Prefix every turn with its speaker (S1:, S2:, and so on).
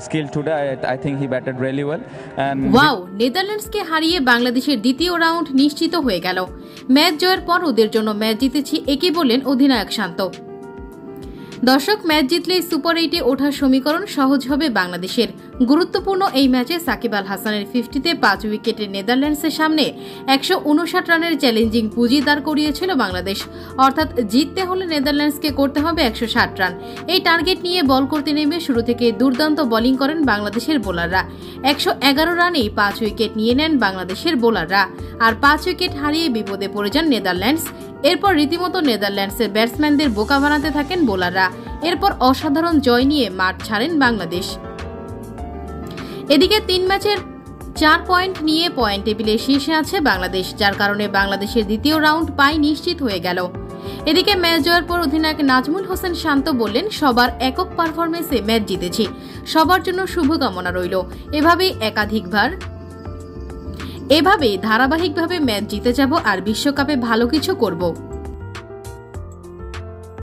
S1: skill today. I think he batted really well. And
S2: wow, নেদারল্যান্ডসকে হারিয়ে বাংলাদেশের দ্বিতীয় রাউন্ড নিশ্চিত হয়ে গেল। ম্যাচ জয়ের পর ওদের জন্য ম্যাচ জিতেছি, একই বললেন অধিনায়ক শান্ত। দর্শক, ম্যাচ জিতলেই সুপার 8-এ ওঠার সমীকরণ সহজ হবে বাংলাদেশের। গুরুত্বপূর্ণ এই ম্যাচে সাকিব আল হাসানের 50-তে 5 উইকেটে নেদারল্যান্ডসের সামনে 159 রানের চ্যালেঞ্জিং পুঁজি দাঁড় করিয়েছিল বাংলাদেশ। অর্থাৎ জিততে হলে নেদারল্যান্ডসকে করতে হবে 160 রান। এই টার্গেট নিয়ে বল করতে নেমে শুরু থেকে দুর্দান্ত বোলিং করেন বাংলাদেশের বোলাররা। 111 রানেই 5 উইকেট নিয়ে নেন বাংলাদেশের বোলাররা, আর 5 উইকেট হারিয়ে বিপদে পড়ে যান নেদারল্যান্ডস। এরপর রীতিমতো নেদারল্যান্ডসের ব্যাটসম্যানদের বোকা বানাতে থাকেন বোলাররা। এরপর অসাধারণ জয় নিয়ে মাঠ ছাড়েন বাংলাদেশ। এদিকে 3 ম্যাচের 4 পয়েন্ট নিয়ে পয়েন্ট টেবিলে শীর্ষে আছে বাংলাদেশ, যার কারণে বাংলাদেশের দ্বিতীয় রাউন্ড পাই নিশ্চিত হয়ে গেল। এদিকে ম্যাচ জয়ের পর অধিনায়ক নাজমুল হোসেন শান্ত বললেন, সবার একক পারফরমেন্সে ম্যাচ জিতেছি, সবার জন্য শুভকামনা রইল। এভাবেই ধারাবাহিকভাবে ম্যাচ জিতে যাব আর বিশ্বকাপে ভালো কিছু করব।